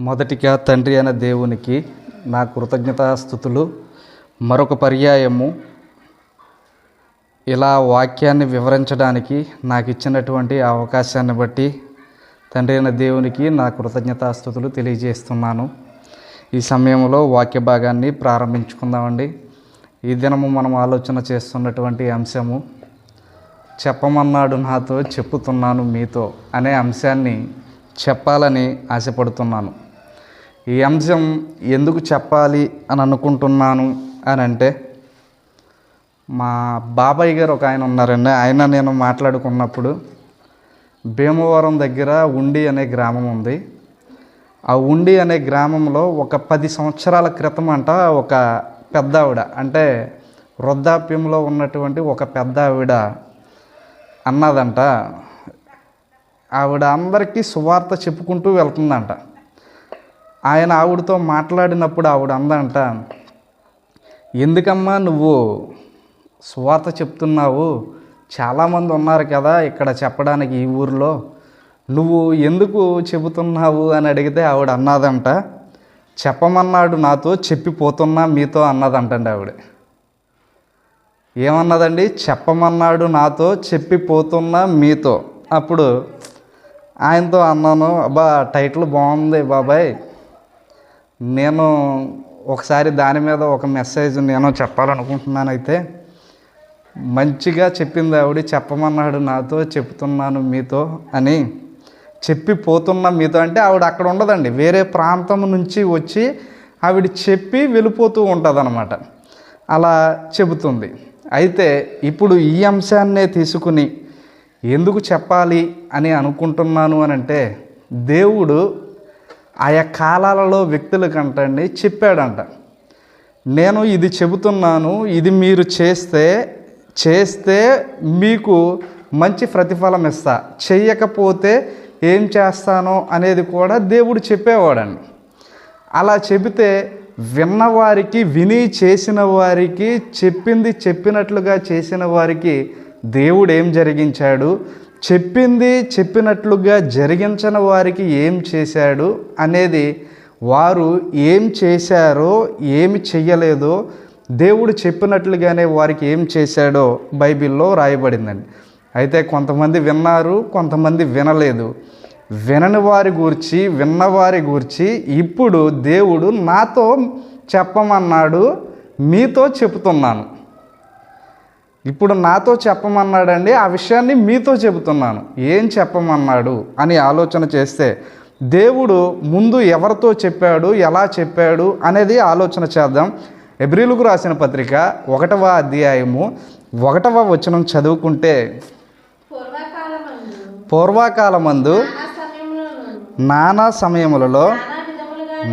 మొదటిగా తండ్రి అయిన దేవునికి నా కృతజ్ఞతాస్తుతులు. మరొక పర్యాయము ఇలా వాక్యాన్ని వివరించడానికి నాకు ఇచ్చినటువంటి అవకాశాన్ని బట్టి తండ్రి అయిన దేవునికి నా కృతజ్ఞతాస్తుతులు తెలియజేస్తున్నాను. ఈ సమయంలో వాక్య భాగాన్ని ప్రారంభించుకుందామండి. ఈ దినము మనం ఆలోచన చేస్తున్నటువంటి అంశము చెప్పమన్నాడు నాతో చెప్పుతున్నాను మీతో అనే అంశాన్ని చెప్పాలని ఆశపడుతున్నాను. ఈ అంశం ఎందుకు చెప్పాలి అని అనుకుంటున్నాను అని అంటే, మా బాబాయ్ గారు ఒక ఆయన ఉన్నారండి. ఆయన నేను మాట్లాడుకున్నప్పుడు భీమవరం దగ్గర ఉండి అనే గ్రామం ఉంది. ఆ ఉండి అనే గ్రామంలో ఒక 10 సంవత్సరాల క్రితం అంట ఒక పెద్ద ఆవిడ, అంటే వృద్ధాప్యంలో ఉన్నటువంటి ఒక పెద్ద ఆవిడ అన్నదంట, ఆవిడ అందరికీ సువార్త చెప్పుకుంటూ వెళ్తుందంట. ఆయన ఆవిడతో మాట్లాడినప్పుడు ఆవిడ అందంట, ఎందుకమ్మా నువ్వు సువార్త చెప్తున్నావు, చాలామంది ఉన్నారు కదా ఇక్కడ చెప్పడానికి ఈ ఊరిలో, నువ్వు ఎందుకు చెబుతున్నావు అని అడిగితే ఆవిడ అన్నదంట, చెప్పమన్నాడు నాతో చెప్పిపోతున్నా మీతో అన్నదంటండి. ఆవిడ ఏమన్నదండి? చెప్పమన్నాడు నాతో చెప్పిపోతున్నా మీతో. అప్పుడు ఆయనతో అన్నాను, అబ్బా టైటిల్ బాగుంది బాబాయ్, నేను ఒకసారి దాని మీద ఒక మెసేజ్ నేను చెప్పాలనుకుంటున్నాను. అయితే మంచిగా చెప్పింది ఆవిడ, చెప్పమన్నాడు నాతో చెప్తున్నాను మీతో అని. చెప్పిపోతున్నా మీతో అంటే ఆవిడ అక్కడ ఉండదండి, వేరే ప్రాంతం నుంచి వచ్చి ఆవిడ చెప్పి వెళ్ళిపోతూ ఉంటుంది అన్నమాట. అలా చెబుతుంది. అయితే ఇప్పుడు ఈ అంశాన్నే తీసుకుని ఎందుకు చెప్పాలి అని అనుకుంటున్నాను అని అంటే, దేవుడు ఆయా కాలాలలో వ్యక్తులకంటండి చెప్పాడంట, నేను ఇది చెబుతున్నాను, ఇది మీరు చేస్తే మీకు మంచి ప్రతిఫలం ఇస్తా, చెయ్యకపోతే ఏం చేస్తానో అనేది కూడా దేవుడు చెప్పేవాడండి. అలా చెబితే విన్నవారికి, విని చేసిన వారికి, చెప్పింది చెప్పినట్లుగా చేసిన వారికి దేవుడు ఏం జరిగించాడు, చెప్పింది చెప్పినట్లుగా జరిగించని వారికి ఏం చేశాడు అనేది, వారు ఏం చేశారో ఏమి చెయ్యలేదో దేవుడు చెప్పినట్లుగానే వారికి ఏం చేశాడో బైబిల్లో రాయబడిందండి. అయితే కొంతమంది విన్నారు, కొంతమంది వినలేదు. వినని వారి గూర్చి, విన్నవారి గూర్చి ఇప్పుడు దేవుడు నాతో చెప్పమన్నాడు, మీతో చెబుతున్నాను. ఇప్పుడు నాతో చెప్పమన్నాడండి, ఆ విషయాన్ని మీతో చెబుతున్నాను. ఏం చెప్పమన్నాడు అని ఆలోచన చేస్తే, దేవుడు ముందు ఎవరితో చెప్పాడు, ఎలా చెప్పాడు అనేది ఆలోచన చేద్దాం. హెబ్రీయులకు రాసిన పత్రిక 1వ అధ్యాయము 1వ వచనం చదువుకుంటే, పూర్వకాలమందు నానా సమయములలో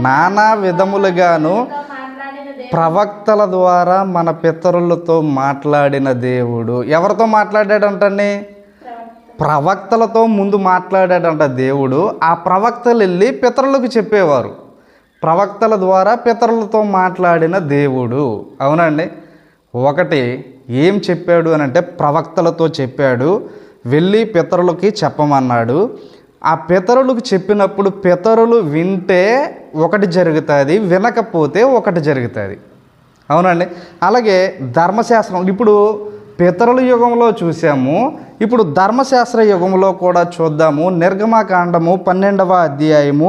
నానా విధములుగాను ప్రవక్తల ద్వారా మన పితరులతో మాట్లాడిన దేవుడు. ఎవరితో మాట్లాడాడంటండి? ప్రవక్తలతో ముందు మాట్లాడాడంట దేవుడు. ఆ ప్రవక్తలు వెళ్ళి పితరులకు చెప్పేవారు. ప్రవక్తల ద్వారా పితరులతో మాట్లాడిన దేవుడు. అవునండి. ఒకటి ఏం చెప్పాడు అని అంటే, ప్రవక్తలతో చెప్పాడు, వెళ్ళి పితరులకి చెప్పమన్నాడు. ఆ పితరులకు చెప్పినప్పుడు పితరులు వింటే ఒకటి జరుగుతుంది, వినకపోతే ఒకటి జరుగుతుంది. అవునండి. అలాగే ధర్మశాస్త్రం ఇప్పుడు పితరుల యుగంలో చూసాము, ఇప్పుడు ధర్మశాస్త్ర యుగంలో కూడా చూద్దాము. నిర్గమకాండము 12వ అధ్యాయము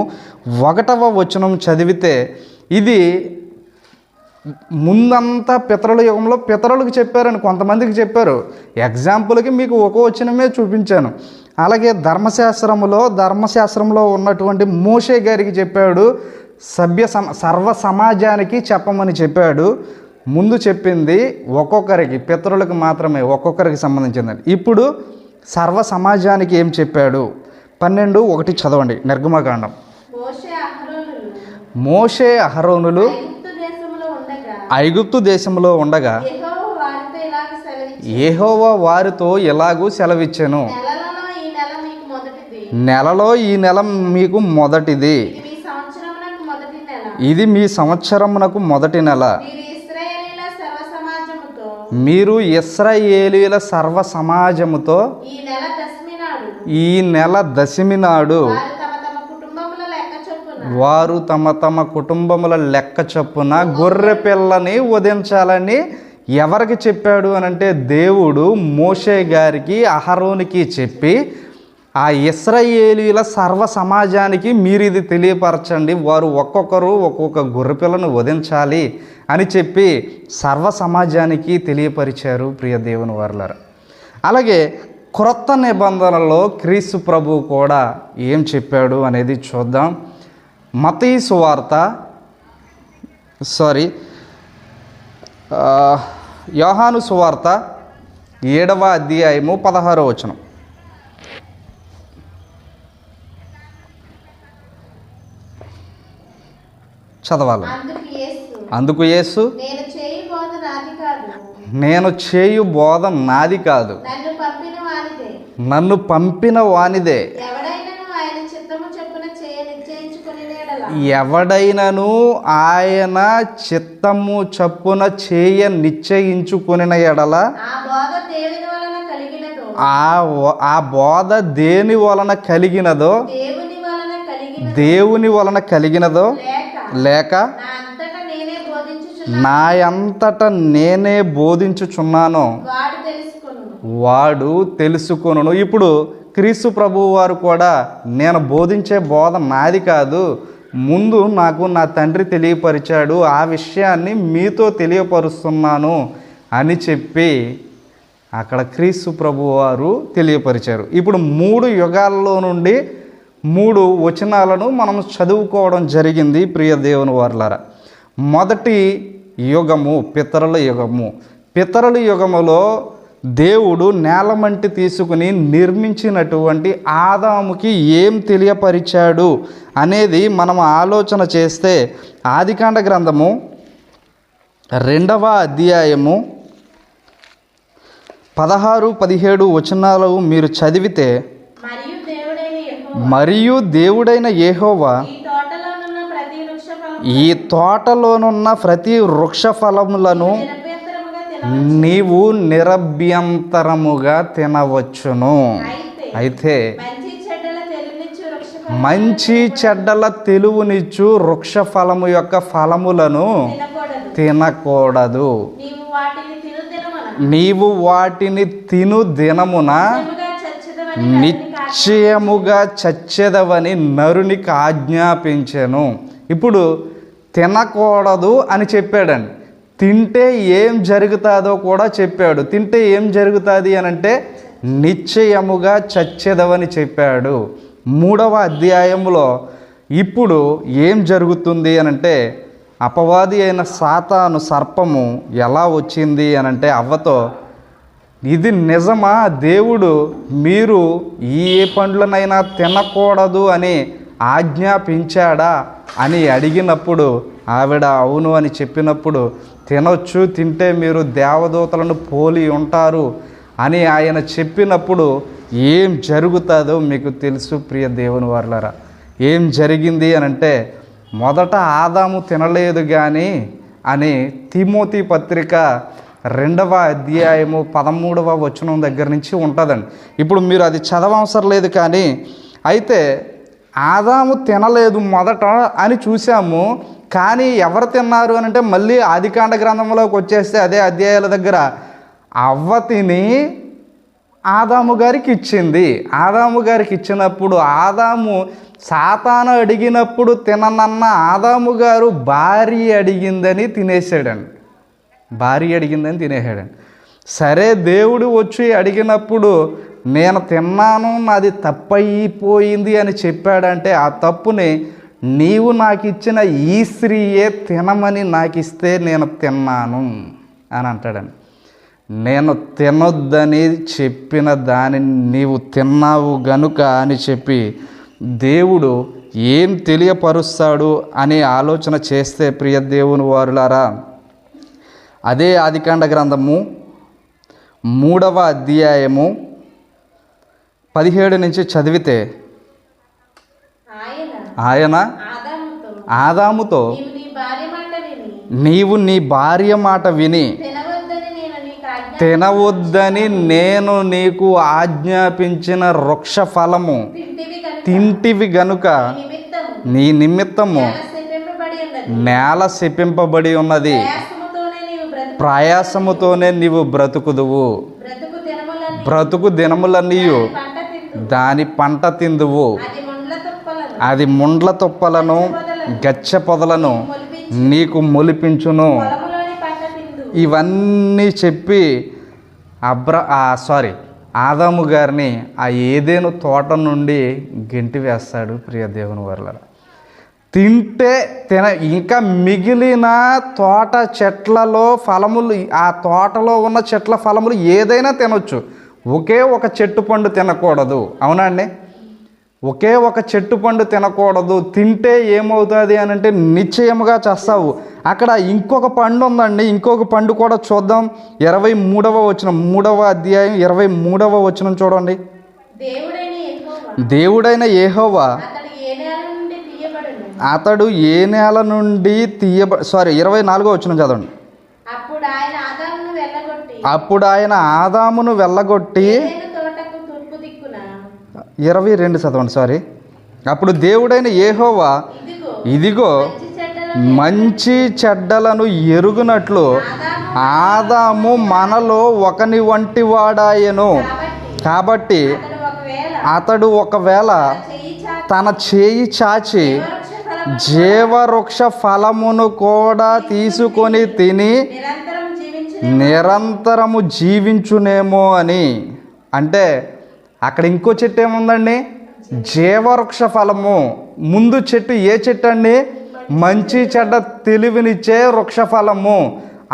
1వ వచనం చదివితే, ఇది ముందంతా పితరుల యుగంలో పితరులకు చెప్పారని కొంతమందికి చెప్పారు. ఎగ్జాంపుల్కి మీకు ఒక వచనమే చూపించాను. అలాగే ధర్మశాస్త్రంలో ఉన్నటువంటి మోషే గారికి చెప్పాడు, సర్వ సమాజానికి చెప్పమని చెప్పాడు. ముందు చెప్పింది ఒక్కొక్కరికి, పితరులకు మాత్రమే, ఒక్కొక్కరికి సంబంధించిందండి. ఇప్పుడు సర్వ సమాజానికి ఏం చెప్పాడు? 12:1 చదవండి. నిర్గమకాండం. మోషే అహరోనులు ఐగుప్తు దేశంలో ఉండగా యెహోవా వారితో ఎలాగూ సెలవిచ్చెను, నెలలో ఈ నెల మీకు మొదటిది, ఇది మీ సంవత్సరమునకు మొదటి నెల, మీరు ఇశ్రాయేలీయుల సర్వ సమాజముతో ఈ నెల దశమి నాడు వారు తమ తమ కుటుంబముల లెక్క చొప్పున గొర్రె పిల్లని వధించాలని ఎవరికి చెప్పాడు అనంటే దేవుడు మోషే గారికి అహరోనికి చెప్పి ఆ ఇశ్రాయేలీయుల సర్వ సమాజానికి మీరు ఇది తెలియపరచండి, వారు ఒక్కొక్కరు ఒక్కొక్క గొర్రెపిల్లను వధించాలి అని చెప్పి సర్వ సమాజానికి తెలియపరిచారు ప్రియ దేవుని వారలారా. అలాగే క్రొత్త నిబంధనలో క్రీస్తు ప్రభువు కూడా ఏం చెప్పాడు అనేది చూద్దాం. మత్తయి సువార్త యోహాను సువార్త 7వ అధ్యాయము 16వ వచనం. చదవాలి. అందుకు యేసు నేను చేయు బోధ నాది కాదు, నన్ను పంపిన వానిదే. ఎవడైనను ఆయన చిత్తము చప్పున చేయ నిశ్చయించుకొనిన ఎడల ఆ బోధ దేని వలన కలిగినదో, దేవుని వలన కలిగినదో లేక నా అంతట నేనే బోధించుచున్నానో వాడు తెలుసుకొనును. ఇప్పుడు క్రీస్తు ప్రభువు వారు కూడా నేను బోధించే బోధ నాది కాదు, ముందు నాకు నా తండ్రి తెలియపరిచాడు, ఆ విషయాన్ని మీతో తెలియపరుస్తున్నాను అని చెప్పి అక్కడ క్రీస్తు ప్రభువు వారు తెలియపరిచారు. ఇప్పుడు 3 యుగాల్లో నుండి 3 వచనాలను మనం చదువుకోవడం జరిగింది ప్రియ దేవుని వారలారా. మొదటి యుగము పితరుల యుగము. పితరుల యుగములో దేవుడు నేలమంటి తీసుకుని నిర్మించినటువంటి ఆదాముకి ఏం తెలియపరిచాడు అనేది మనం ఆలోచన చేస్తే ఆదికాండ గ్రంథము 2వ అధ్యాయము 16-17 వచనాలు మీరు చదివితే, మరియు దేవుడైన యెహోవా ఈ తోటలోనున్న ప్రతి వృక్ష ఫలములను నీవు నిరభ్యంతరముగా తినవచ్చును, అయితే మంచి చెడ్డల తెలువునిచ్చు వృక్ష ఫలము యొక్క ఫలములను తినకూడదు. నీవు వాటిని తిను దినమున నిశ్చయముగా చచ్చెదవని నరునికి ఆజ్ఞాపించెను. ఇప్పుడు తినకూడదు అని చెప్పాడండి. తింటే ఏం జరుగుతుందో కూడా చెప్పాడు. తింటే ఏం జరుగుతుంది అని అంటే నిశ్చయముగా చచ్చెదవని చెప్పాడు. 3వ అధ్యాయంలో ఇప్పుడు ఏం జరుగుతుంది అనంటే అపవాది అయిన సాతాను సర్పము ఎలా వచ్చింది అనంటే అవ్వతో, ఇది నిజమా, దేవుడు మీరు ఏ పండ్లనైనా తినకూడదు అని ఆజ్ఞాపించాడా అని అడిగినప్పుడు ఆవిడ అవును అని చెప్పినప్పుడు, తినొచ్చు, తింటే మీరు దేవదూతలను పోలి ఉంటారు అని ఆయన చెప్పినప్పుడు ఏం జరుగుతుందో మీకు తెలుసు ప్రియ దేవుని వారలారా. ఏం జరిగింది అనంటే మొదట ఆదాము తినలేదు కానీ అని తిమోతి పత్రిక 2వ అధ్యాయము 13వ వచనం దగ్గర నుంచి ఉంటుందండి. ఇప్పుడు మీరు అది చదవవసరం లేదు, కానీ అయితే ఆదాము తినలేదు మొదట అని చూసాము. కానీ ఎవరు తిన్నారు అని అంటే మళ్ళీ ఆదికాండ గ్రంథంలోకి వచ్చేస్తే అదే అధ్యాయాల దగ్గర అవ్వ తిని ఆదాము గారికి ఇచ్చింది. ఆదాము గారికి ఇచ్చినప్పుడు ఆదాము సాతాను అడిగినప్పుడు తిననన్న ఆదాము గారు భార్య అడిగిందని తినేసాడండి. భార్య అడిగిందని తినేసాడండి. సరే, దేవుడు వచ్చి అడిగినప్పుడు నేను తిన్నాను, నాది తప్పయిపోయింది అని చెప్పాడంటే ఆ తప్పుని నీవు నాకు ఇచ్చిన ఈ స్త్రీయే తినమని నాకు ఇస్తే నేను తిన్నాను అని అంటాడండి. నేను తినొద్దని చెప్పిన దానిని నీవు తిన్నావు గనుక అని చెప్పి దేవుడు ఏం తెలియపరుస్తాడు అని ఆలోచన చేస్తే ప్రియ దేవుని వారులారా, అదే ఆదికాండ గ్రంథము 3వ అధ్యాయము 17 నుంచి చదివితే, ఆయన ఆదాముతో నీవు నీ భార్య మాట విని తినవద్దని నేను నీకు ఆజ్ఞాపించిన వృక్ష ఫలము తింటివి గనుక నీ నిమిత్తము నేల శపింపబడి ఉన్నది, ప్రయాసముతోనే నీవు బ్రతుకుదువు, బ్రతుకు దినములన్నీయు దాని పంట తిందువు, అది ముండ్ల తుప్పలను గచ్చ పొదలను నీకు మొలిపించును. ఇవన్నీ చెప్పి ఆదాము గారిని ఆ ఏదేను తోట నుండి గెంటి వేస్తాడు. ప్రియ దేవుని వర్లారా, తింటే ఇంకా మిగిలిన తోట చెట్లలో ఫలములు, ఆ తోటలో ఉన్న చెట్ల ఫలములు ఏదైనా తినొచ్చు, ఒకే ఒక చెట్టు పండు తినకూడదు. అవునా అండి? ఒకే ఒక చెట్టు పండు తినకూడదు. తింటే ఏమవుతుంది అని అంటే నిశ్చయముగా చేస్తావు. అక్కడ ఇంకొక పండు ఉందండి, ఇంకొక పండు కూడా చూద్దాం. 23వ వచనం, 3వ అధ్యాయం 23వ వచనం చూడండి. దేవుడైన యెహోవా అతడు ఏ నేల నుండి 24వ వచనం చదవండి. అప్పుడు ఆయన ఆదామును వెళ్ళగొట్టి 22 చదవండి. అప్పుడు దేవుడైన యెహోవా ఇదిగో మంచి చెడ్డలను ఎరుగునట్లు ఆదాము మనలో ఒకని వంటి వాడాయను. కాబట్టి అతడు ఒకవేళ తన చేయి చాచి జీవవృక్ష ఫలమును కూడా తీసుకొని తిని నిరంతరము జీవించునేమో అని. అంటే అక్కడ ఇంకో చెట్టు ఏముందండి? జీవవృక్ష ఫలము. ముందు చెట్టు ఏ చెట్టు అండి? మంచి చెడ్డ తెలివినిచ్చే వృక్ష ఫలము.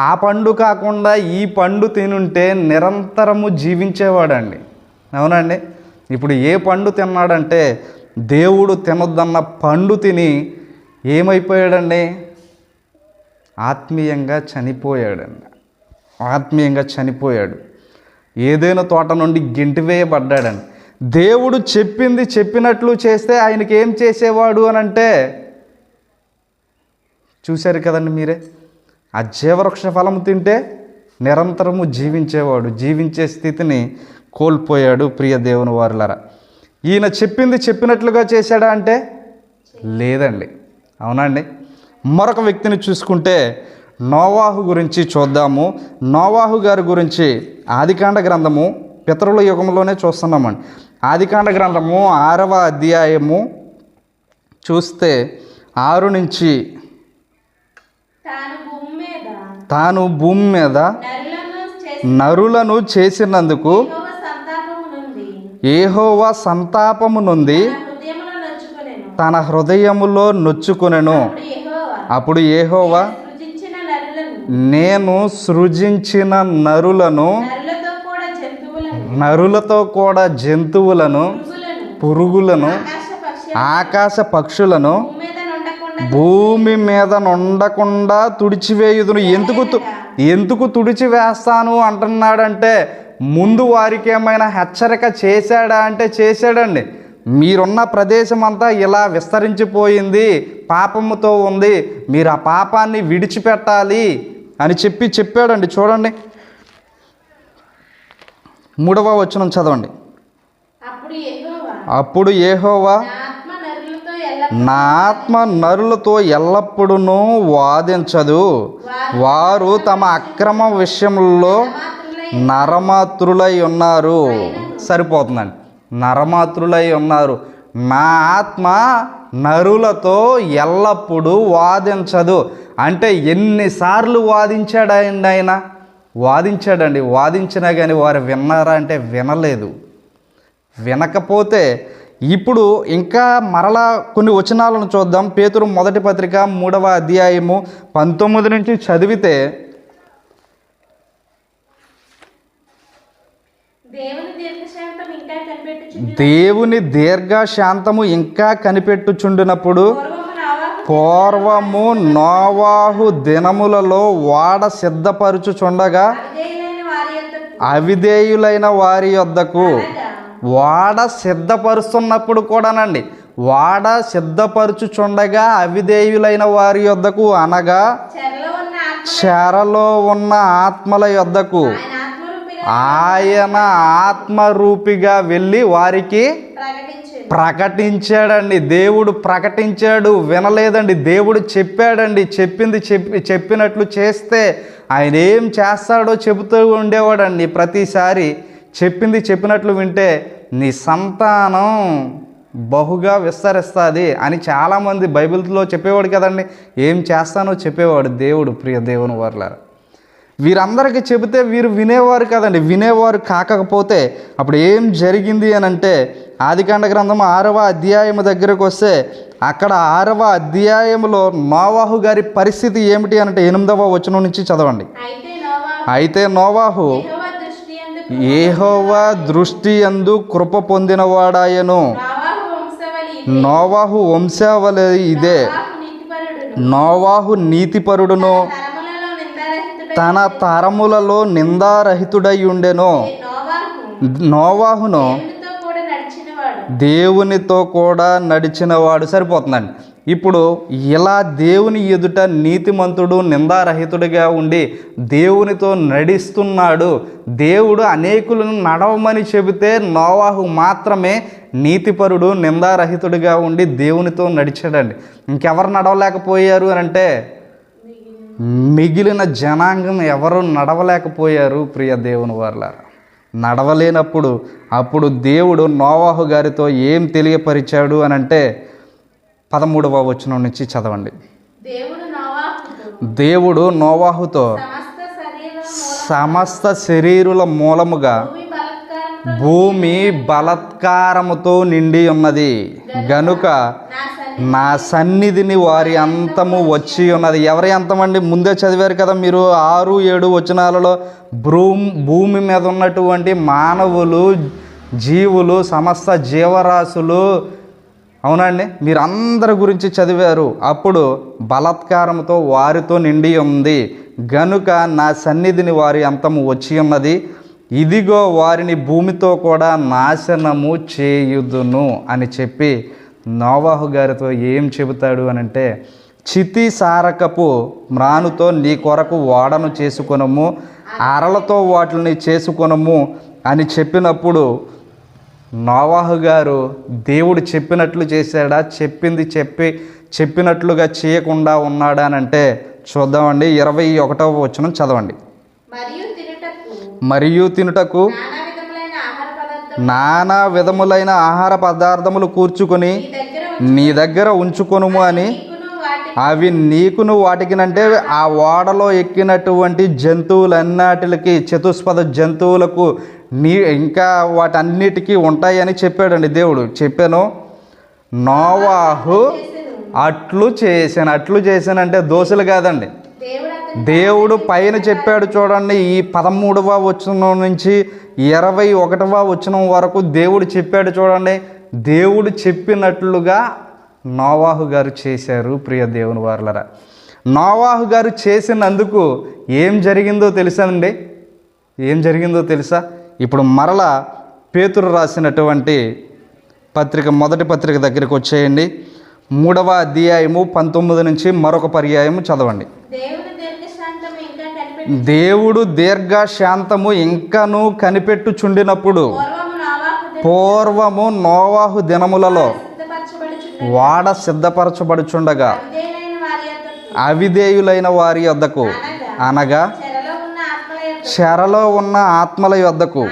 ఆ పండు కాకుండా ఈ పండు తినుంటే నిరంతరము జీవించేవాడండి. అవునండి? ఇప్పుడు ఏ పండు తిన్నాడంటే దేవుడు తినొద్దన్న పండు తిని ఏమైపోయాడండి? ఆత్మీయంగా చనిపోయాడండి. ఆత్మీయంగా చనిపోయాడు. ఏదైనా తోట నుండి గెంటివేయబడ్డాడండి. దేవుడు చెప్పింది చెప్పినట్లు చేస్తే ఆయనకి ఏం చేసేవాడు అని అంటే చూశారు కదండి మీరే. ఆ జీవవృక్ష ఫలము తింటే నిరంతరము జీవించేవాడు. జీవించే స్థితిని కోల్పోయాడు. ప్రియ దేవుని వారులారా, ఈయన చెప్పింది చెప్పినట్లుగా చేశాడా అంటే లేదండి. అవునండి? మరొక వ్యక్తిని చూసుకుంటే నోవాహు గురించి చూద్దాము. నోవాహు గారి గురించి ఆదికాండ గ్రంథము, పితరుల యుగంలోనే చూస్తున్నామండి. ఆదికాండ గ్రంథము 6వ అధ్యాయము చూస్తే 6 నుంచి తాను భూమి మీద నరులను చేసినందుకు యెహోవా సంతాపము నుండి తన హృదయములో నొచ్చుకొనెను. అప్పుడు యెహోవా నేను సృజించిన నరులతో కూడా జంతువులను, పురుగులను, ఆకాశ పక్షులను భూమి మీద నుండకుండా తుడిచివేయుదును. ఎందుకు తుడిచివేస్తాను అంటున్నాడంటే ముందు వారికి ఏమైనా హెచ్చరిక చేశాడా అంటే చేశాడండి. మీరున్న ప్రదేశం అంతా ఇలా విస్తరించిపోయింది, పాపముతో ఉంది, మీరు ఆ పాపాన్ని విడిచిపెట్టాలి అని చెప్పాడండి. చూడండి 3వ వచనం చదవండి. అప్పుడు యెహోవా నా ఆత్మ నరులతో ఎల్లప్పుడూ వాదించదు, వారు తమ అక్రమ విషయంలో నరమాతృలై ఉన్నారు. సరిపోతుందండి, నరమాతృలై ఉన్నారు. నా ఆత్మ నరులతో ఎల్లప్పుడూ వాదించదు అంటే ఎన్నిసార్లు వాదించాడండి ఆయన? వాదించాడండి. వాదించినా కానీ వారు విన్నారా అంటే వినలేదు. వినకపోతే ఇప్పుడు ఇంకా మరలా కొన్ని వచనాలను చూద్దాం. పేతురు మొదటి పత్రిక 3వ అధ్యాయము 19 నుంచి చదివితే దేవుని దీర్ఘశాంతము ఇంకా కనిపెట్టుచుండినప్పుడు పూర్వము నోవాహు దినములలో వాడ సిద్ధపరచుచుండగా అవిధేయులైన వారి యొద్దకు, వాడ సిద్ధపరుస్తున్నప్పుడు కూడానండి, వాడ సిద్ధపరచుచుండగా అవిధేయులైన వారి యొద్దకు అనగా చెరలో ఉన్న ఆత్మల యొద్దకు ఆయన ఆత్మరూపిగా వెళ్ళి వారికి ప్రకటించాడండి. దేవుడు ప్రకటించాడు, వినలేదండి. దేవుడు చెప్పాడండి. చెప్పినట్లు చేస్తే ఆయన ఏం చేస్తాడో చెబుతూ ఉండేవాడండి. ప్రతిసారి చెప్పినట్లు వింటే నీ సంతానం బహుగా విస్తరిస్తుంది అని చాలామంది బైబిల్లో చెప్పేవాడు కదండి. ఏం చేస్తానో చెప్పేవాడు దేవుడు. ప్రియ దేవుని వర్లారా, వీరందరికీ చెబితే వీరు వినేవారు కదండి. వినేవారు కాకపోతే అప్పుడు ఏం జరిగింది అని అంటే, ఆదికాండ గ్రంథం 6వ అధ్యాయం దగ్గరకు వస్తే అక్కడ 6వ అధ్యాయంలో నోవాహు గారి పరిస్థితి ఏమిటి అంటే 8వ వచనం నుంచి చదవండి. అయితే నోవాహు యెహోవా దృష్టి యందు కృప పొందినవాడాయను. నోవాహు వంశావళి ఇదే. నోవాహు నీతిపరుడును, తన తరములలో నిందారహితుడై ఉండెను. నోవాహును దేవునితో కూడా నడిచినవాడు. సరిపోతుందండి. ఇప్పుడు ఇలా దేవుని ఎదుట నీతిమంతుడు, నిందారహితుడిగా ఉండి దేవునితో నడుస్తున్నాడు. దేవుడు అనేకులను నడవమని చెబితే నోవాహు మాత్రమే నీతిపరుడు, నిందారహితుడిగా ఉండి దేవునితో నడిచాడండి. ఇంకెవరు నడవలేకపోయారు అని అంటే మిగిలిన జనాంగం ఎవరు నడవలేకపోయారు. ప్రియ దేవుని వారలారా, నడవలేనప్పుడు అప్పుడు దేవుడు నోవాహు గారితో ఏం తెలియపరిచాడు అని అంటే 13వ వచనం నుంచి చదవండి. దేవుడు నోవాహుతో సమస్త శరీరుల మూలముగా భూమి బలత్కారముతో నిండి ఉన్నది గనుక నా సన్నిధిని వారి అంతము వచ్చి ఉన్నది. ఎవరి అంతమండి? ముందే చదివారు కదా మీరు 6, 7 వచనాలలో. భూమి మీద ఉన్నటువంటి మానవులు, జీవులు, సమస్త జీవరాశులు, అవునండి, మీరు అందరి గురించి చదివారు. అప్పుడు బలాత్కారంతో వారితో నిండి ఉంది గనుక నా సన్నిధిని వారి అంతము వచ్చి ఉన్నది. ఇదిగో వారిని భూమితో కూడా నాశనము చేయుదును అని చెప్పి నోవాహు గారితో ఏం చెబుతాడు అని అంటే, చితి సారకపు మ్రానుతో నీ కొరకు ఓడను చేసుకొనము, అరలతో వాటిని చేసుకొనము అని చెప్పినప్పుడు నోవాహు గారు దేవుడు చెప్పినట్లు చేశాడా, చెప్పినట్లుగా చేయకుండా ఉన్నాడా అని అంటే చూద్దామండి. 21వ వచనం చదవండి. మరియు తినుటకు నానా విధములైన ఆహార పదార్థములు కూర్చుకొని నీ దగ్గర ఉంచుకొనుము అని, అవి నీకును వాటికినంటే ఆ ఓడలో ఎక్కినటువంటి జంతువులన్నిటికి, చతుష్పద జంతువులకు ఇంకా వాటన్నిటికీ ఉంటాయని చెప్పాడండి దేవుడు. చెప్పాను. నోవాహు అట్లు చేశానంటే దోషులు కాదండి. దేవుడు పైన చెప్పాడు చూడండి. ఈ 13వ వచనం నుంచి 21వ వచనం వరకు దేవుడు చెప్పాడు చూడండి. దేవుడు చెప్పినట్లుగా నోవాహు గారు చేశారు. ప్రియ దేవుని వారలారా, నోవాహు గారు చేసినందుకు ఏం జరిగిందో తెలుసండి? ఏం జరిగిందో తెలుసా? ఇప్పుడు మరలా పేతురు రాసినటువంటి పత్రిక, మొదటి పత్రిక దగ్గరికి వచ్చేయండి. 3వ అధ్యాయము 19 నుంచి మరొక పర్యాయము చదవండి. దేవుడు దీర్ఘశాంతము ఇంకను కనిపెట్టుచుండినప్పుడు పూర్వము నోవాహు దినములలో వాడ సిద్ధపరచబడుచుండగా అవిధేయులైన వారి యొద్దకు, అనగా చెరలో ఉన్న ఆత్మల యొద్దకు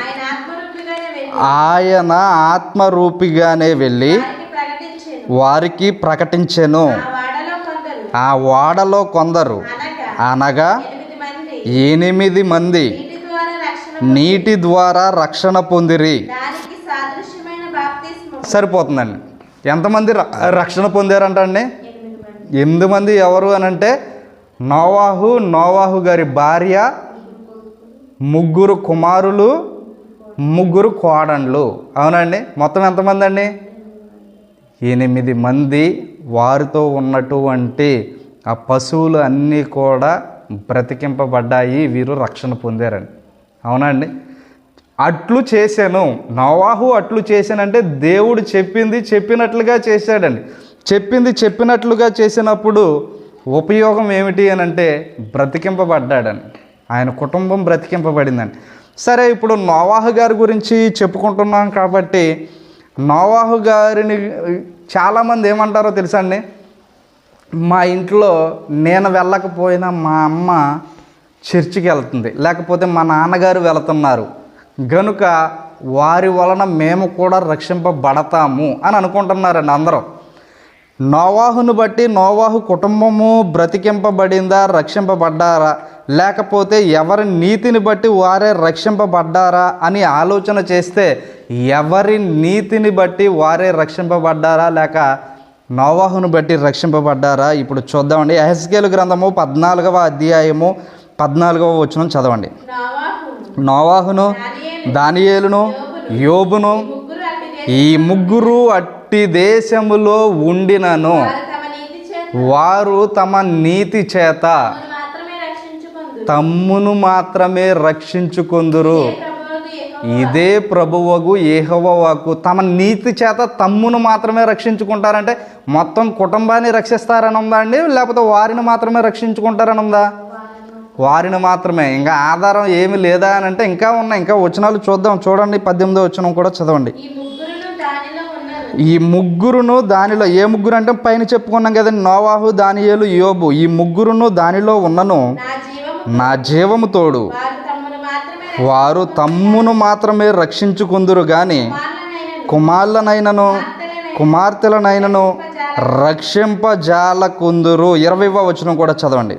ఆయన ఆత్మరూపిగానే వెళ్ళి వారికి ప్రకటించెను. ఆ వాడలో కొందరు, అనగా 8 మంది నీటి ద్వారా రక్షణ పొందిరి. సరిపోతుందండి. ఎంతమంది రక్షణ పొందారంటండి? 8 మంది. ఎవరు అని అంటే నోవాహు గారి భార్య, 3 కుమారులు, 3 కోడళ్ళు. అవునండి, మొత్తం ఎంతమంది అండి? 8 మంది. వారితో ఉన్నటువంటి ఆ పశువులు అన్నీ కూడా బ్రతికింపబడ్డాయి. వీరు రక్షణ పొందారండి. అవునండి. అట్లు చేశాను. నోవాహు అట్లు చేశానంటే దేవుడు చెప్పినట్లుగా చేశాడండి. చెప్పినట్లుగా చేసినప్పుడు ఉపయోగం ఏమిటి అని అంటే బ్రతికింపబడ్డాడండి. ఆయన కుటుంబం బ్రతికింపబడిందండి. సరే, ఇప్పుడు నోవాహు గారి గురించి చెప్పుకుంటున్నాం కాబట్టి నోవాహు గారిని చాలామంది ఏమంటారో తెలుసా అండి, మా ఇంట్లో నేను వెళ్ళకపోయినా మా అమ్మ చర్చికి వెళ్తుంది, లేకపోతే మా నాన్నగారు వెళుతున్నారు గనుక వారి వలన మేము కూడా రక్షింపబడతాము అని అనుకుంటున్నారండి అందరూ. నోవాహును బట్టి నోవాహు కుటుంబము బ్రతికింపబడిందా, రక్షింపబడ్డారా, లేకపోతే ఎవరి నీతిని బట్టి వారే రక్షింపబడ్డారా అని ఆలోచన చేస్తే ఎవరి నీతిని బట్టి వారే రక్షింపబడ్డారా లేక నోవాహును బట్టి రక్షింపబడ్డారా ఇప్పుడు చూద్దామండి. యెహెజ్కేలు గ్రంథము 14వ అధ్యాయము 14వ వచనం చదవండి. నోవాహును, దానియేలును, యోబును ఈ ముగ్గురు అట్టి దేశములో ఉండినను వారు తమ నీతి చేత తమ్మును మాత్రమే రక్షించుకొందురు. ఇదే ప్రభువగు యెహోవా వాక్కు. తమ నీతి చేత తమ్మును మాత్రమే రక్షించుకుంటారంటే మొత్తం కుటుంబాన్ని రక్షిస్తారని ఉందా అండి, లేకపోతే వారిని మాత్రమే రక్షించుకుంటారని ఉందా? వారిని మాత్రమే, ఇంకా ఆధారం ఏమి లేదా అని అంటే ఇంకా ఉన్నాయి. ఇంకా వచనాలు చూద్దాం. చూడండి 18వ వచనం కూడా చదవండి. ఈ ముగ్గురును దానిలో, ఏ ముగ్గురు అంటే పైన చెప్పుకున్నాం కదండి, నోవాహు, దానియేలు, యోబు. ఈ ముగ్గురును దానిలో ఉన్నను నా జీవము తోడు వారు తమ్మును మాత్రమే రక్షించుకుందురు గాని కుమారులనైనను కుమార్తెలనైనను రక్షింపజాలకుందురు. 20వ వచనం కూడా చదవండి.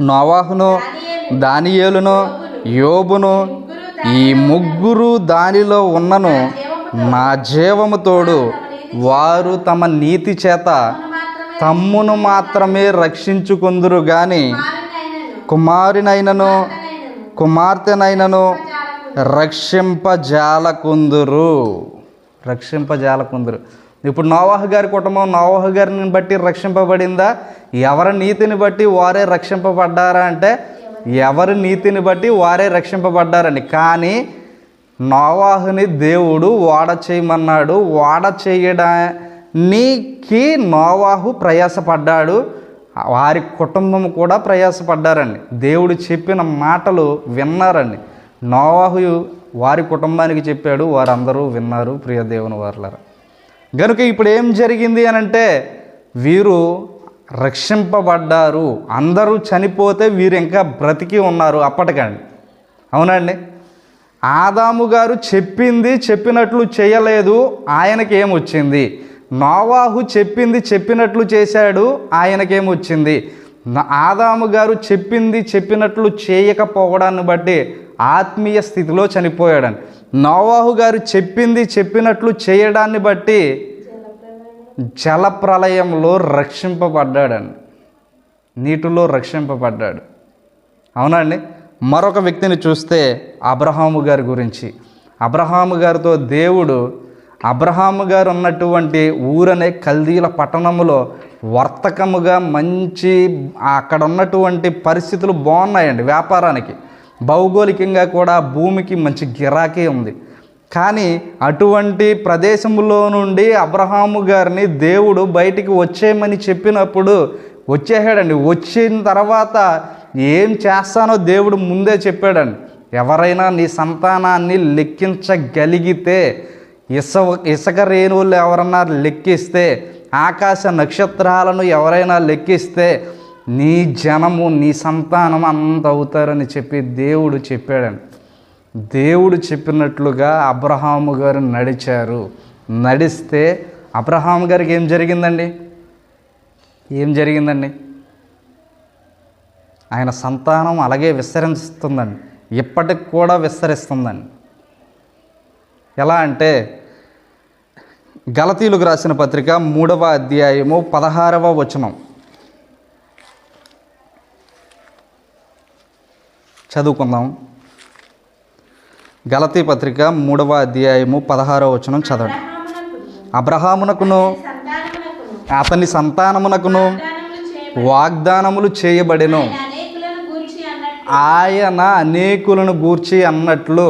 నోవాహును, దానియేలును, యోబును ఈ ముగ్గురు దానిలో ఉన్నను నా జీవము తోడు వారు తమ నీతి చేత తమ్మును మాత్రమే రక్షించుకుందురు గాని కుమారునైనను కుమార్తెనైనను రక్షింపజాలకుందురు. ఇప్పుడు నోవాహు గారి కుటుంబం నోవాహు గారిని బట్టి రక్షింపబడిందా, ఎవరి నీతిని బట్టి వారే రక్షింపబడ్డారా అంటే ఎవరి నీతిని బట్టి వారే రక్షింపబడ్డారని. కానీ నోవాహుని దేవుడు ఓడ చేయమన్నాడు. ఓడ చేయడానికి నోవాహు ప్రయాసపడ్డాడు, వారి కుటుంబం కూడా ప్రయాసపడ్డారండి. దేవుడు చెప్పిన మాటలు విన్నారండి. నోవాహు వారి కుటుంబానికి చెప్పాడు, వారందరూ విన్నారు. ప్రియ దేవుని వారలారా, గనుక ఇప్పుడు ఏం జరిగింది అని అంటే వీరు రక్షింపబడ్డారు. అందరూ చనిపోతే వీరు ఇంకా బ్రతికి ఉన్నారు అప్పటికండి. అవునండి, ఆదాము గారు చెప్పినట్లు చేయలేదు, ఆయనకేమొచ్చింది. నోవాహు చెప్పినట్లు చేశాడు, ఆయనకేమొచ్చింది. ఆదాము గారు చెప్పినట్లు చేయకపోవడాన్ని బట్టి ఆత్మీయ స్థితిలో చనిపోయాడండి. నోవాహు గారు చెప్పినట్లు చేయడాన్ని బట్టి జలప్రలయంలో రక్షింపబడ్డాడండి, నీటిలో రక్షింపబడ్డాడు. అవునండి. మరొక వ్యక్తిని చూస్తే అబ్రహాము గారి గురించి. అబ్రహాము గారితో దేవుడు, అబ్రహాము గారు ఉన్నటువంటి ఊరనే కల్దీల పట్టణములో వర్తకముగా మంచి అక్కడ ఉన్నటువంటి పరిస్థితులు బాగున్నాయండి వ్యాపారానికి. భౌగోళికంగా కూడా భూమికి మంచి గిరాకీ ఉంది. కానీ అటువంటి ప్రదేశంలో నుండి అబ్రహాము గారిని దేవుడు బయటికి వచ్చేయమని చెప్పినప్పుడు వచ్చేసాడండి. వచ్చిన తర్వాత ఏం చేస్తానో దేవుడు ముందే చెప్పాడండి. ఎవరైనా నీ సంతానాన్ని లెక్కించగలిగితే, ఇసుక రేణువులు ఎవరన్నా లెక్కిస్తే, ఆకాశ నక్షత్రాలను ఎవరైనా లెక్కిస్తే నీ జనము, నీ సంతానం అంత అవుతారని చెప్పి దేవుడు చెప్పాడండి. దేవుడు చెప్పినట్లుగా అబ్రహాము గారు నడిచారు. నడిస్తే అబ్రహాము గారికి ఏం జరిగిందండి? ఆయన సంతానం అలాగే విస్తరిస్తుందండి, ఇప్పటికి కూడా విస్తరిస్తుందండి. ఎలా అంటే గలతీయులకు రాసిన పత్రిక 3వ అధ్యాయము 16వ వచనం చదువుకుందాం. గలతీ పత్రిక 3వ అధ్యాయము 16వ వచనం చదవండి. అబ్రహామునకును అతని సంతానమునకును వాగ్దానములు చేయబడెను, ఆయన అనేకులను గూర్చి అన్నట్లు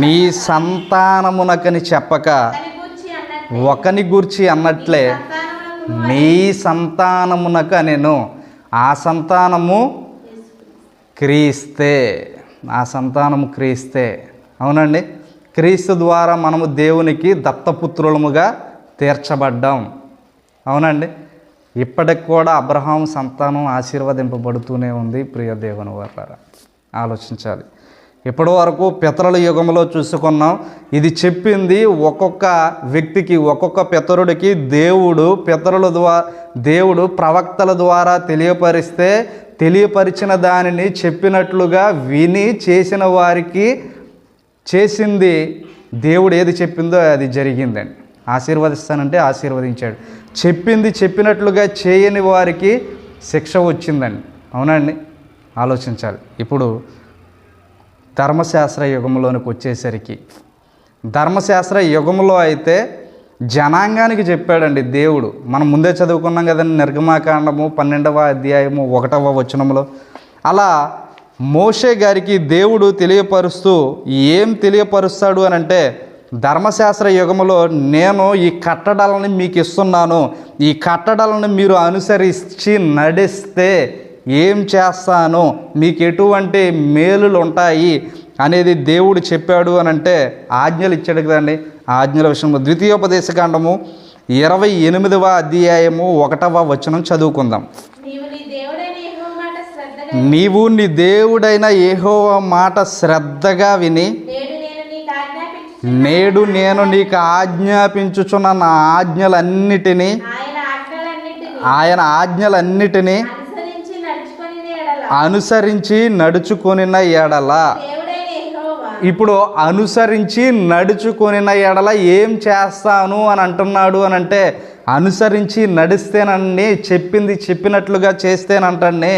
నీ సంతానమునకని చెప్పక ఒకని గూర్చి అన్నట్లే నీ సంతానమునకు అనెను. ఆ సంతానము క్రీస్తే. అవునండి. క్రీస్తు ద్వారా మనము దేవునికి దత్తపుత్రులముగా తీర్చబడ్డాం. అవునండి. ఇప్పటికి కూడా అబ్రహాం సంతానం ఆశీర్వదింపబడుతూనే ఉంది. ప్రియ దేవుని వారలారా, ఆలోచించాలి. ఇప్పటి వరకు పితరుల యుగంలో చూసుకున్నాం. ఇది చెప్పింది ఒక్కొక్క వ్యక్తికి, ఒక్కొక్క పితరుడికి దేవుడు ప్రవక్తల ద్వారా తెలియపరిచిన దానిని చెప్పినట్లుగా విని చేసిన వారికి చేసింది దేవుడు ఏది చెప్పిందో అది జరిగిందండి. ఆశీర్వదిస్తానంటే ఆశీర్వదించాడు. చెప్పింది చెప్పినట్లుగా చేయని వారికి శిక్ష వచ్చిందండి. అవునండి, ఆలోచించాలి. ఇప్పుడు ధర్మశాస్త్ర యుగంలోనికి వచ్చేసరికి, ధర్మశాస్త్ర యుగంలో అయితే జనాంగానికి చెప్పాడండి దేవుడు. మనం ముందే చదువుకున్నాం కదండి, నిర్గమాకాండము 12వ అధ్యాయము 1వ వచనంలో. అలా మోషే గారికి దేవుడు ఏం తెలియపరుస్తాడు అని అంటే, ధర్మశాస్త్ర యుగంలో నేను ఈ కట్టడాలను మీకు ఇస్తున్నాను, ఈ కట్టడాలను మీరు అనుసరించి నడిస్తే ఏం చేస్తాను, మీకు ఎటువంటి మేలులు ఉంటాయి అనేది దేవుడు చెప్పాడు అని అంటే ఆజ్ఞలు ఇచ్చాడు కదండి. ఆజ్ఞల విషయంలో ద్వితీయోపదేశకాండము 28వ అధ్యాయము 1వ వచనం చదువుకుందాం. నీవు నీ దేవుడైన యెహోవా మాట శ్రద్ధగా విని నేడు నేను నీకు ఆజ్ఞాపించుచున్న నా ఆయన ఆజ్ఞలన్నిటినీ అనుసరించి నడుచుకొనిన ఎడల, ఇప్పుడు అనుసరించి నడుచుకొనిన ఎడల ఏం చేస్తాను అని అంటున్నాడు అని అంటే, అనుసరించి నడిస్తేనని చెప్పింది చెప్పినట్లుగా చేస్తేనంటే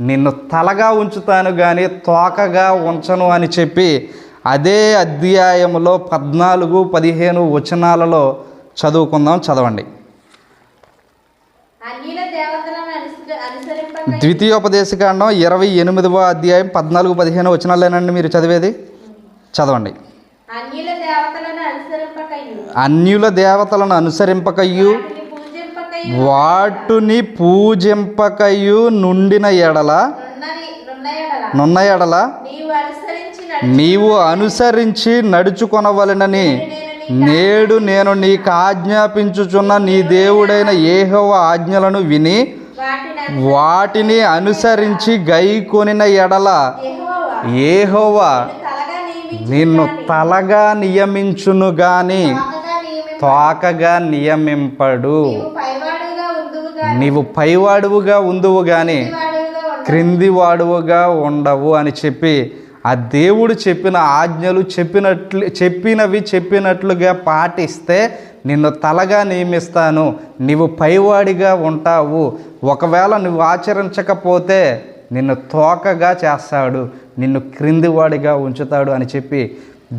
నిన్ను తలగా ఉంచుతాను కానీ తోకగా ఉంచను అని చెప్పి అదే అధ్యాయంలో 14-15 వచనాలలో చదువుకుందాం. చదవండి. ద్వితీయోపదేశకాండం 28వ అధ్యాయం 14-15 వచనాలేనండి మీరు చదివేది. చదవండి. అన్యుల దేవతలను అనుసరింపకయు వాటిని పూజింపకయు నుండిన ఎడల నీవు అనుసరించి నడుచుకొనవలెనని నేడు నేను నీకు ఆజ్ఞాపించుచున్న నీ దేవుడైన యెహోవా ఆజ్ఞలను విని వాటిని అనుసరించి గైకొనిన ఎడల యెహోవా నిన్ను తలగా నియమించును గాని తోకగా నియమింపడు. నీవు పైవాడువుగా ఉందువు గాని క్రిందివాడువుగా ఉండవు అని చెప్పి ఆ దేవుడు చెప్పిన ఆజ్ఞలు చెప్పినట్లుగా పాటిస్తే నిన్ను తలగా నియమిస్తాను, నీవు పైవాడిగా ఉంటావు. ఒకవేళ నువ్వు ఆచరించకపోతే నిన్ను తోకగా చేస్తాడు, నిన్ను క్రిందివాడిగా ఉంచుతాడు అని చెప్పి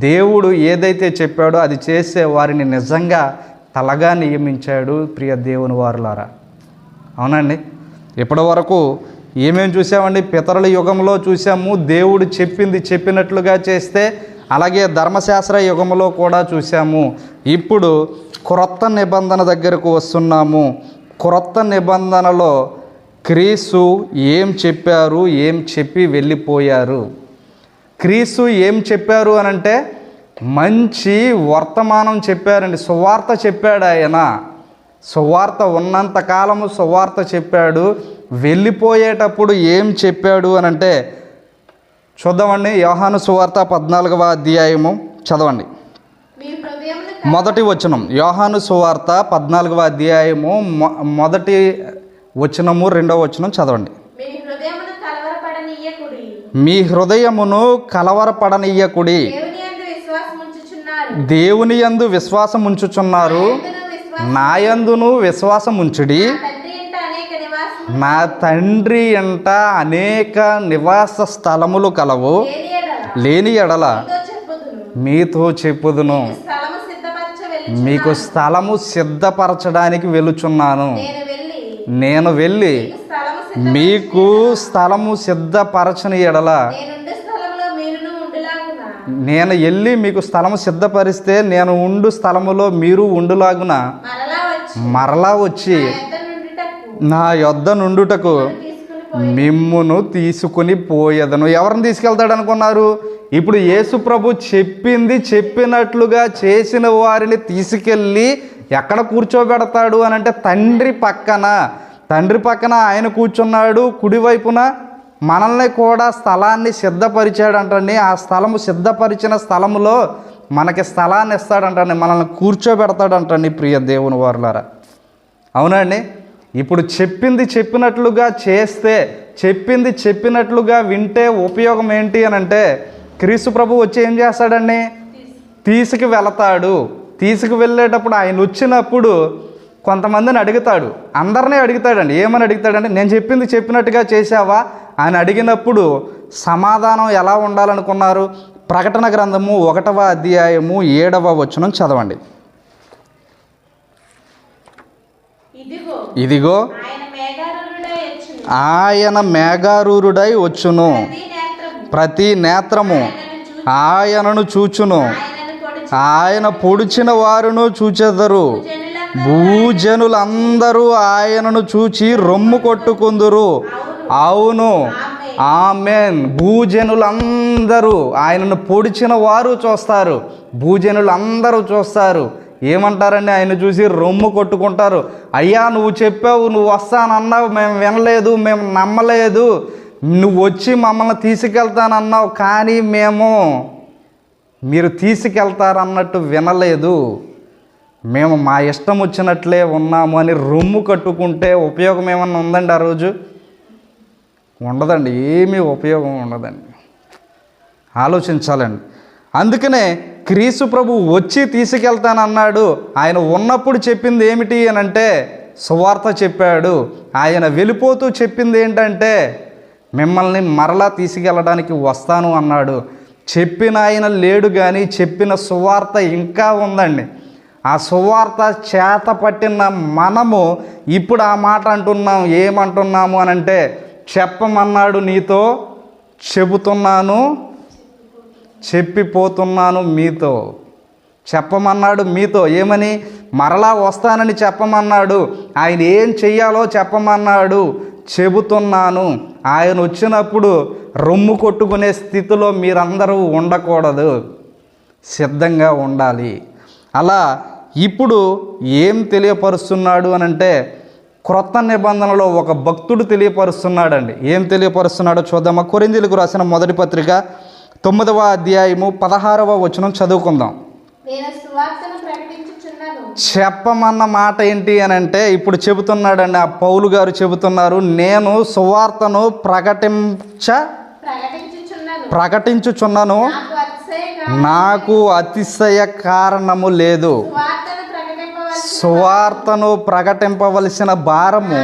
దేవుడు ఏదైతే చెప్పాడో అది చేసే వారిని నిజంగా తలగా నియమించాడు. ప్రియ దేవుని వారులారా, అవునండి. ఇప్పటి వరకు ఏమేమి చూసామండి? పితరుల యుగంలో చూసాము, దేవుడు చెప్పింది చెప్పినట్లుగా చేస్తే. అలాగే ధర్మశాస్త్ర యుగంలో కూడా చూసాము. ఇప్పుడు క్రొత్త నిబంధన దగ్గరకు వస్తున్నాము. క్రొత్త నిబంధనలో క్రీస్తు ఏం చెప్పారు, ఏం చెప్పి వెళ్ళిపోయారు. క్రీస్తు ఏం చెప్పారు అని అంటే మంచి వర్తమానం చెప్పారండి. సువార్త చెప్పాడు ఆయన. సువార్త ఉన్నంతకాలము సువార్త చెప్పాడు. వెళ్ళిపోయేటప్పుడు ఏం చెప్పాడు అని అంటే చూద్దామండి. యోహాను సువార్త 14వ అధ్యాయము చదవండి. మొదటి వచనం. యోహాను సువార్త 14వ అధ్యాయము మొదటి వచనము 2వ వచనం చదవండి. మీ హృదయమును కలవరపడనీయకుడి, దేవుని యందు విశ్వాసం ఉంచుచున్నారు, నాయందును విశ్వాసం ఉంచుడి. నా తండ్రి ఇంట అనేక నివాస స్థలములు కలవు, లేని ఎడల మీతో చెప్పుదును. మీకు స్థలము సిద్ధపరచడానికి వెళుచున్నాను. నేను వెళ్ళి మీకు స్థలము సిద్ధపరచని ఎడల, నేను వెళ్ళి మీకు స్థలము సిద్ధపరిస్తే నేను ఉండు స్థలములో మీరు ఉండులాగున మరలా వచ్చి నా యొద్ద నుండుటకు మిమ్మును తీసుకుని పోయేదను. ఎవరిని తీసుకెళ్తాడు అనుకున్నారు? ఇప్పుడు యేసు ప్రభు చెప్పింది చెప్పినట్లుగా చేసిన వారిని తీసుకెళ్ళి ఎక్కడ కూర్చోబెడతాడు అని అంటే తండ్రి పక్కన ఆయన కూర్చున్నాడు. కుడివైపున మనల్ని కూడా స్థలాన్ని సిద్ధపరిచాడంటండి. ఆ స్థలము సిద్ధపరిచిన స్థలములో మనకి స్థలాన్ని ఇస్తాడంటండి, మనల్ని కూర్చోబెడతాడంటండి. ప్రియ దేవుని వారులారా, అవునండి. ఇప్పుడు చెప్పింది చెప్పినట్లుగా చేస్తే, చెప్పింది చెప్పినట్లుగా వింటే ఉపయోగం ఏంటి అని అంటే, క్రీస్తు ప్రభు వచ్చి ఏం చేస్తాడండి? తీసుకువెళతాడు. తీసుకువెళ్ళేటప్పుడు ఆయన వచ్చినప్పుడు కొంతమందిని అడుగుతాడు, అందరినీ అడుగుతాడండి. ఏమని అడుగుతాడంటే, నేను చెప్పింది చెప్పినట్టుగా చేసావా అని అడిగినప్పుడు సమాధానం ఎలా ఉండాలనుకున్నారు? ప్రకటన గ్రంథము 1వ అధ్యాయము 7వ వచనం చదవండి. ఇదిగో ఆయన మేఘారూరుడై వచ్చును, ప్రతి నేత్రము ఆయనను చూచును, ఆయన పొడిచిన వారును చూచెదరు, భూజనులందరూ ఆయనను చూచి రొమ్ము కొట్టుకుందురు. అవును, ఆమేన్. భూజనులందరూ ఆయనను పొడిచిన వారు చూస్తారు, భూజనులందరూ చూస్తారు. ఏమంటారండి? ఆయన చూసి రొమ్ము కొట్టుకుంటారు. అయ్యా, నువ్వు చెప్పావు, నువ్వు వస్తానన్నావు, మేము వినలేదు, మేము నమ్మలేదు. నువ్వు వచ్చి మమ్మల్ని తీసుకెళ్తానన్నావు, కానీ మీరు తీసుకెళ్తారన్నట్టు వినలేదు, మేము మా ఇష్టం వచ్చినట్లే ఉన్నాము అని రొమ్ము కట్టుకుంటే ఉపయోగం ఏమన్నా ఉందండి? ఆ రోజు ఉండదండి, ఏమీ ఉపయోగం ఉండదండి. ఆలోచించాలండి. అందుకనే క్రీస్తు ప్రభు వచ్చి తీసుకెళ్తానన్నాడు. ఆయన ఉన్నప్పుడు చెప్పింది ఏమిటి అని అంటే సువార్త చెప్పాడు. ఆయన వెళ్ళిపోతూ చెప్పింది ఏంటంటే మిమ్మల్ని మరలా తీసుకెళ్ళడానికి వస్తాను అన్నాడు. చెప్పిన ఆయన లేడు, కానీ చెప్పిన సువార్త ఇంకా ఉందండి. ఆ సువార్త చేత పట్టిన మనము ఇప్పుడు ఆ మాట అంటున్నాం. ఏమంటున్నాము అని అంటే, చెప్పమన్నాడు, నీతో చెబుతున్నాను, చెప్పిపోతున్నాను మీతో. చెప్పమన్నాడు మీతో. ఏమని? మరలా వస్తానని చెప్పమన్నాడు. ఆయన ఏం చెయ్యాలో చెప్పమన్నాడు. చెబుతున్నాను. ఆయన వచ్చినప్పుడు రొమ్ము కొట్టుకునే స్థితిలో మీరందరూ ఉండకూడదు, సిద్ధంగా ఉండాలి. అలా ఇప్పుడు ఏం తెలియపరుస్తున్నాడు అని అంటే, క్రొత్త నిబంధనలో ఒక భక్తుడు తెలియపరుస్తున్నాడండి. ఏం తెలియపరుస్తున్నాడో చూద్దామా? కొరింథీయులకు రాసిన మొదటి పత్రిక 9వ అధ్యాయము 16వ వచనం చదువుకుందాం. చెప్పమన్న మాట ఏంటి అని అంటే, ఇప్పుడు చెబుతున్నాడండి, ఆ పౌలు గారు చెబుతున్నారు, నేను సువార్తను ప్రకటించుచున్నాను, నాకు అతిశయ కారణము లేదు. సువార్తను ప్రకటింపవలసిన భారము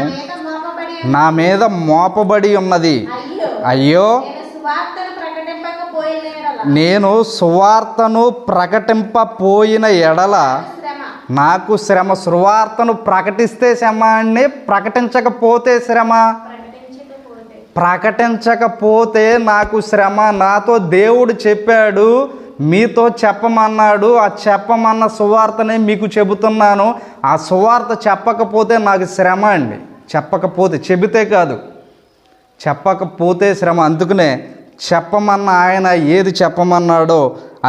నా మీద మోపబడి ఉన్నది. అయ్యో, నేను సువార్తను ప్రకటింపపోయిన ఎడల నాకు శ్రమ. సువార్తను ప్రకటిస్తే శ్రమ అండి, ప్రకటించకపోతే శ్రమ. ప్రకటించకపోతే నాకు శ్రమ. నాతో దేవుడు చెప్పాడు, మీతో చెప్పమన్నాడు. ఆ చెప్పమన్న సువార్తనే మీకు చెబుతున్నాను. ఆ సువార్త చెప్పకపోతే నాకు శ్రమ అండి. చెప్పకపోతే, చెబితే కాదు, చెప్పకపోతే శ్రమ. అందుకనే చెప్పమన్న ఆయన ఏది చెప్పమన్నాడో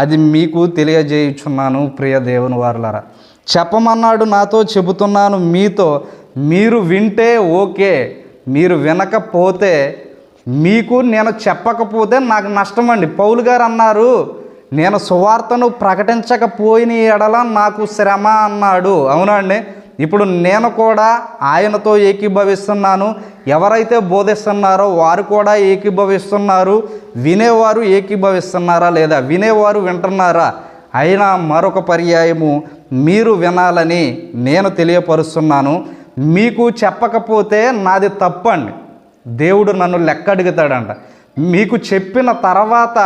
అది మీకు తెలియజేయుచున్నాను. ప్రియ దేవుని వారులారా, చెప్పమన్నాడు, నాతో చెబుతున్నాను మీతో. మీరు వింటే ఓకే, మీరు వినకపోతే మీకు నేను చెప్పకపోతే నాకు నష్టం అండి. పౌలు గారు అన్నారు, నేను సువార్తను ప్రకటించకపోయిన ఎడల నాకు శ్రమ అన్నాడు. అవునా అండి? ఇప్పుడు నేను కూడా ఆయనతో ఏకీభవిస్తున్నాను. ఎవరైతే బోధిస్తున్నారో వారు కూడా ఏకీభవిస్తున్నారు. వినేవారు ఏకీభవిస్తున్నారా లేదా? వినేవారు వింటున్నారా? అయినా మరొక పర్యాయము మీరు వినాలని నేను తెలియపరుస్తున్నాను. మీకు చెప్పకపోతే నాది తప్పండి. దేవుడు నన్ను లెక్క అడుగుతాడంట. మీకు చెప్పిన తర్వాత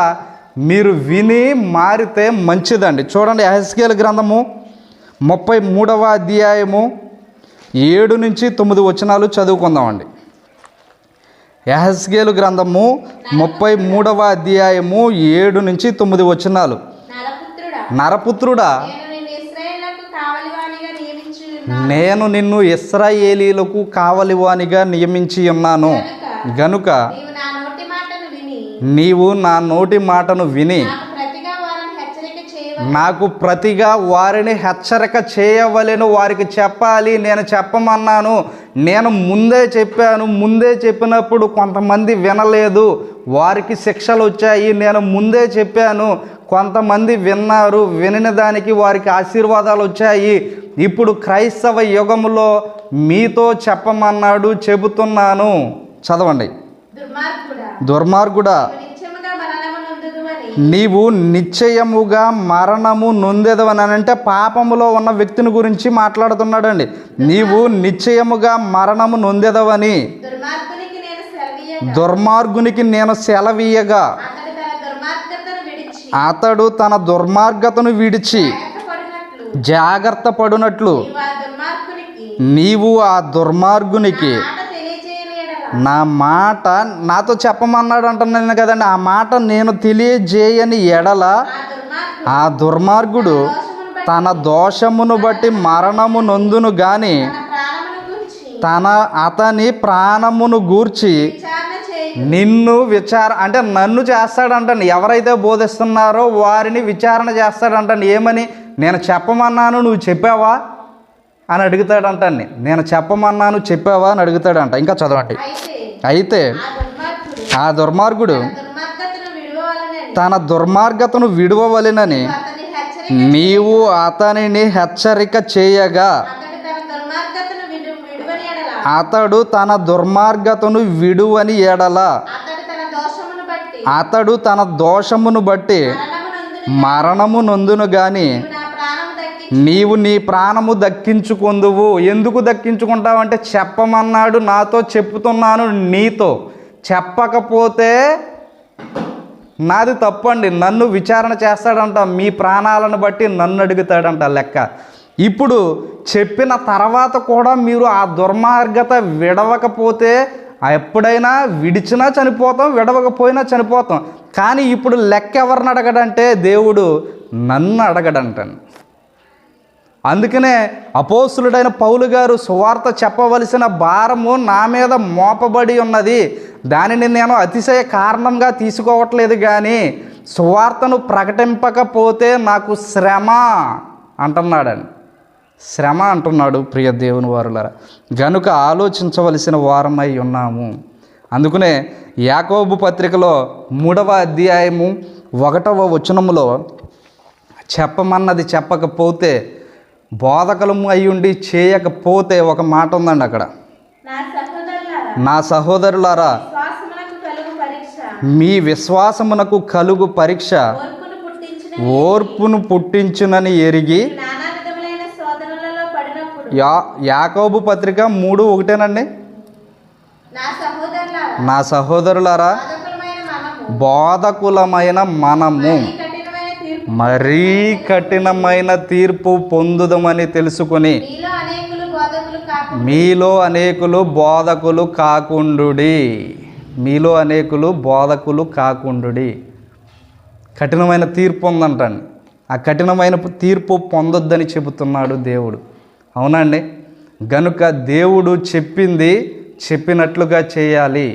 మీరు విని మారితే మంచిదండి. చూడండి, యెహెజ్కేలు గ్రంథము 33వ అధ్యాయము 7 నుంచి 9 వచనాలు చదువుకుందామండి. యెహెజ్కేలు గ్రంథము 33వ అధ్యాయము 7 నుంచి 9 వచనాలు. నరపుత్రుడా, నేను నిన్ను ఇశ్రాయేలీయులకు కావలివానిగా నియమించి ఉన్నాను గనుక నీవు నా నోటి మాటను విని నాకు ప్రతిగా వారిని హెచ్చరిక చేయవలెను. వారికి చెప్పాలి. నేను చెప్పమన్నాను, నేను ముందే చెప్పాను. ముందే చెప్పినప్పుడు కొంతమంది వినలేదు, వారికి శిక్షలు వచ్చాయి. నేను ముందే చెప్పాను, కొంతమంది విన్నారు, వినిన దానికి వారికి ఆశీర్వాదాలు వచ్చాయి. ఇప్పుడు క్రైస్తవ యుగములో మీతో చెప్పమన్నాడు, చెబుతున్నాను. చదవండి. దుర్మార్గుడా, నీవు నిశ్చయముగా మరణము నొందెదవని. అంటే పాపములో ఉన్న వ్యక్తిని గురించి మాట్లాడుతున్నాడండి. నీవు నిశ్చయముగా మరణము నొందెదవని దుర్మార్గునికి నేను సెలవీయగా అతడు తన దుర్మార్గతను విడిచి జాగ్రత్త పడునట్లు నీవు ఆ దుర్మార్గునికి నా మాట నాతో చెప్పమన్నాడు అంటున్నాను కదండి. ఆ మాట నేను తెలియజేయని ఎడల ఆ దుర్మార్గుడు తన దోషమును బట్టి మరణము నొందును గాని అతని ప్రాణమును గూర్చి నిన్ను అంటే నన్ను చేస్తాడంటండి. ఎవరైతే బోధిస్తున్నారో వారిని విచారణ చేస్తాడంటండి. ఏమని? నేను చెప్పమన్నాను, నువ్వు చెప్పావా అని అడుగుతాడంటండి. నేను చెప్పమన్నాను, చెప్పావా అని అడుగుతాడంట. ఇంకా చదవండి. అయితే ఆ దుర్మార్గుడు తన దుర్మార్గతను విడువవలెనని నీవు అతనిని హెచ్చరిక చేయగా అతడు తన దుర్మార్గతను విడువని ఎడల అతడు తన దోషమును బట్టి మరణము నొందును గాని నీవు నీ ప్రాణము దక్కించుకొందువు. ఎందుకు దక్కించుకుంటావంటే చెప్పమన్నాడు, నాతో చెప్తున్నాను, నీతో చెప్పకపోతే నాది తప్పండి. నన్ను విచారణ చేస్తాడంట, మీ ప్రాణాలను బట్టి నన్ను అడుగుతాడంట లెక్క. ఇప్పుడు చెప్పిన తర్వాత కూడా మీరు ఆ దుర్మార్గత విడవకపోతే ఎప్పుడైనా విడిచినా చనిపోతాం, విడవకపోయినా చనిపోతాం. కానీ ఇప్పుడు లెక్క ఎవరిని అడగడంటే దేవుడు నన్ను అడగడంటండి. అందుకనే అపోస్తులుడైన పౌలు గారు సువార్త చెప్పవలసిన భారము నా మీద మోపబడి ఉన్నది, దానిని నేను అతిశయ కారణంగా తీసుకోవట్లేదు, కానీ సువార్తను ప్రకటింపకపోతే నాకు శ్రమ అంటున్నాడండి. శ్రమ అంటున్నాడు. ప్రియ దేవుని వారులారా, గనుక ఆలోచించవలసిన వారమై ఉన్నాము. అందుకనే యాకోబు పత్రికలో 3వ అధ్యాయము 1వ వచనములో చెప్పమన్నది చెప్పకపోతే, బోధకులము అయ్యుండి చేయకపోతే ఒక మాట ఉందండి అక్కడ. నా సహోదరులారా, మీ విశ్వాసమునకు కలుగు పరీక్ష ఓర్పును పుట్టించునని ఎరిగి. యాకోబు పత్రిక 3:1 నా సహోదరులారా, బోధకులమైన మనము మరీ కఠినమైన తీర్పు పొందుదమని తెలుసుకొని మీలో అనేకులు బోధకులు కాకుండుడి. మీలో అనేకులు బోధకులు కాకుండుడి. కఠినమైన తీర్పు ఉందంటండి. ఆ కఠినమైన తీర్పు పొందొద్దని చెబుతున్నాడు దేవుడు. అవునండి. గనుక దేవుడు చెప్పింది చెప్పినట్లుగా చేయాలి.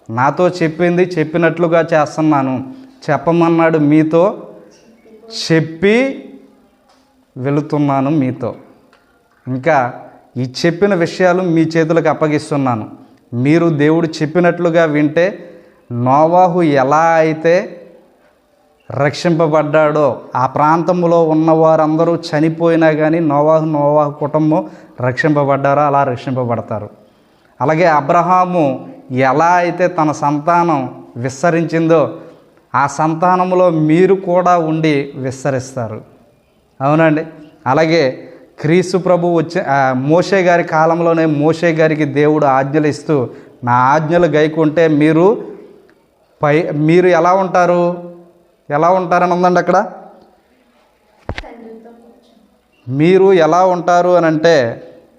నాతో చెప్పింది చెప్పినట్లుగా చేస్తున్నాను. చెప్పమన్నాడు, మీతో చెప్పి వెళుతున్నాను. మీతో ఇంకా ఈ చెప్పిన విషయాలు మీ చేతులకు అప్పగిస్తున్నాను. మీరు దేవుడు చెప్పినట్లుగా వింటే, నోవాహు ఎలా అయితే రక్షింపబడ్డాడో, ఆ ప్రాంతంలో ఉన్నవారందరూ చనిపోయినా కానీ నోవాహు కుటుంబం రక్షింపబడ్డారో అలా రక్షింపబడతారు. అలాగే అబ్రహాము ఎలా అయితే తన సంతానం విస్తరించిందో, ఆ సంతానంలో మీరు కూడా ఉండి విస్తరిస్తారు. అవునండి. అలాగే క్రీస్తు ప్రభు మోషే గారి కాలంలోనే మోషే గారికి దేవుడు ఆజ్ఞలు ఇస్తూ, నా ఆజ్ఞలు గైకుంటే మీరు ఎలా ఉంటారని ఉందండి అక్కడ. మీరు ఎలా ఉంటారు అని అంటే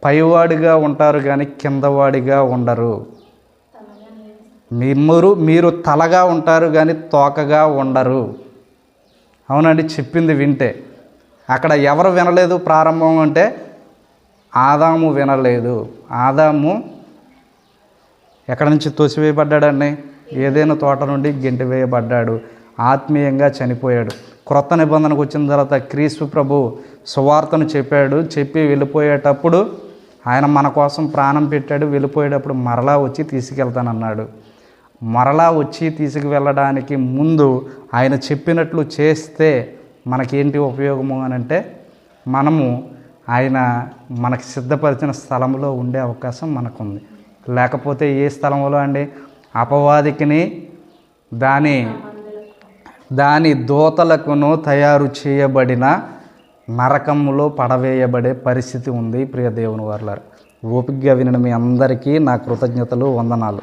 పైవాడిగా ఉంటారు కానీ కిందవాడిగా ఉండరు. మీరు తలగా ఉంటారు కానీ తోకగా ఉండరు. అవునండి. చెప్పింది వింటే. అక్కడ ఎవరు వినలేదు ప్రారంభం అంటే ఆదాము వినలేదు. ఆదాము ఎక్కడి నుంచి తోసివేయబడ్డాడండి? ఏదైనా తోట నుండి గెంటి వేయబడ్డాడు, ఆత్మీయంగా చనిపోయాడు. క్రొత్త నిబంధనకు వచ్చిన తర్వాత క్రీస్తు ప్రభు సువార్తను చెప్పి వెళ్ళిపోయేటప్పుడు ఆయన మన కోసం ప్రాణం పెట్టాడు. వెళ్ళిపోయేటప్పుడు మరలా వచ్చి తీసుకెళ్తానన్నాడు. మరలా వచ్చి తీసుకువెళ్ళడానికి ముందు ఆయన చెప్పినట్లు చేస్తే మనకేంటి ఉపయోగము అని అంటే, మనము ఆయన మనకు సిద్ధపరిచిన స్థలంలో ఉండే అవకాశం మనకుంది. లేకపోతే ఏ స్థలంలో అండి? అపవాదికిని దాని దూతలకును తయారు చేయబడిన నరకములో పడవేయబడే పరిస్థితి ఉంది. ప్రియ దేవుని వారలారా, ఓపికగా వినిన మీ అందరికీ నా కృతజ్ఞతలు, వందనాలు.